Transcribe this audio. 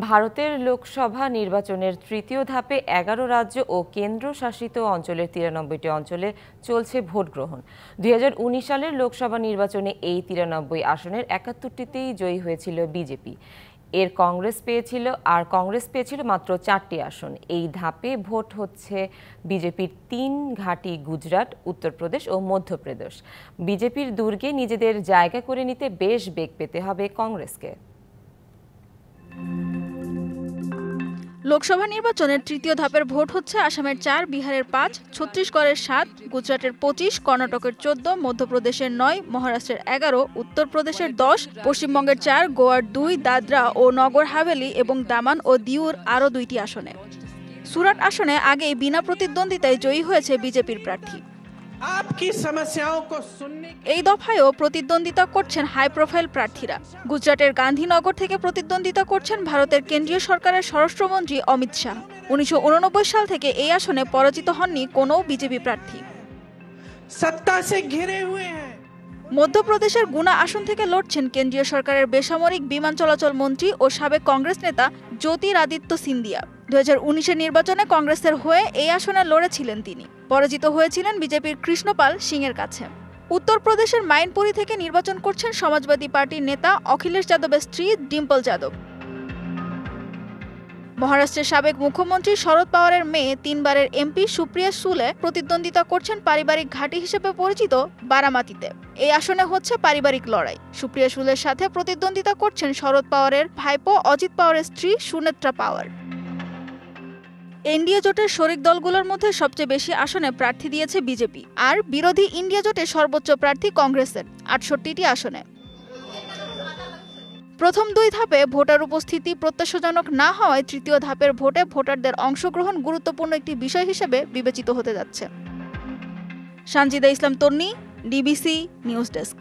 ভারতের লোকসভা নির্বাচনের তৃতীয় ধাপে 11 রাজ্য ও কেন্দ্রশাসিত অঞ্চলের 93টি অঞ্চলে চলছে ভোট গ্রহণ। 2019 সালের লোকসভা নির্বাচনে এই 93 আসনের 71টিতেই জয়ী হয়েছিল বিজেপি। কংগ্রেস পেয়েছিল মাত্র 4টি আসন। এই ধাপে ভোট হচ্ছে বিজেপির 3 ঘাঁটি গুজরাট, উত্তরপ্রদেশ ও মধ্যপ্রদেশ। বিজেপির দুর্গে নিজেদের জায়গা করে নিতে বেশ বেগ পেতে হবে কংগ্রেসকে। লোকসভা নির্বাচনের তৃতীয় ধাপের ভোট হচ্ছে আসামের 4, বিহারের 5, ছত্তিশগড়ের 7, গুজরাটের 25, কর্ণাটকের 14, মধ্যপ্রদেশের 9, মহারাষ্ট্রের 11, উত্তরপ্রদেশের 10, পশ্চিমবঙ্গের 4, গোয়ার 2, দাদরা ও নগর হাভেলি এবং দামান ও দিউর আরও 2টি আসনে। সুরাট আসনে আগেই বিনা প্রতিদ্বন্দ্বিতায় জয়ী হয়েছে বিজেপির প্রার্থী। এই দফায়ও প্রতিদ্বন্দ্বিতা করছেন হাই প্রোফাইল প্রার্থীরা। গুজরাটের গান্ধীনগর থেকে প্রতিদ্বন্দ্বিতা করছেন ভারতের কেন্দ্রীয় সরকারের স্বরাষ্ট্রমন্ত্রী অমিত শাহ। 1989 সাল থেকে এই আসনে পরাজিত হননি কোনো বিজেপি প্রার্থী। মধ্যপ্রদেশের গুনা আসন থেকে লড়ছেন কেন্দ্রীয় সরকারের বেসামরিক বিমান চলাচল মন্ত্রী ও সাবেক কংগ্রেস নেতা জ্যোতিরাদিত্য সিন্ধিয়া। 2019-এর নির্বাচনে কংগ্রেসের হয়ে এই আসনে লড়েছিলেন তিনি। পরাজিত হয়েছিলেন বিজেপির কৃষ্ণপাল সিংয়ের কাছে। উত্তরপ্রদেশের মাইনপুরি থেকে নির্বাচন করছেন সমাজবাদী পার্টির নেতা অখিলেশ যাদবের স্ত্রী ডিম্পল যাদব। মহারাষ্ট্রের সাবেক মুখ্যমন্ত্রী শরদ পাওয়ারের মেয়ে 3 বারের এমপি সুপ্রিয়া সুলে প্রতিদ্বন্দ্বিতা করছেন পারিবারিক ঘাঁটি হিসেবে পরিচিত বারামাতিতে। এই আসনে হচ্ছে পারিবারিক লড়াই। সুপ্রিয়া সুলের সাথে প্রতিদ্বন্দ্বিতা করছেন শরদ পাওয়ারের ভাইপো অজিত পাওয়ারের স্ত্রী সুনেত্রা পাওয়ার। এনডিএ জোটের শরিক দলগুলোর মধ্যে সবচেয়ে বেশি আসনে প্রার্থী দিয়েছে বিজেপি, আর বিরোধী ইন্ডিয়া জোটের সর্বোচ্চ প্রার্থী কংগ্রেসের 68টি আসনে। প্রথম 2 ধাপে ভোটার উপস্থিতি প্রত্যাশাজনক না হওয়ায় তৃতীয় ধাপের ভোটে ভোটারদের অংশগ্রহণ গুরুত্বপূর্ণ একটি বিষয় হিসেবে বিবেচিত হতে যাচ্ছে। সানজিদা ইসলাম তন্নি, ডিবিসি নিউজ ডেস্ক।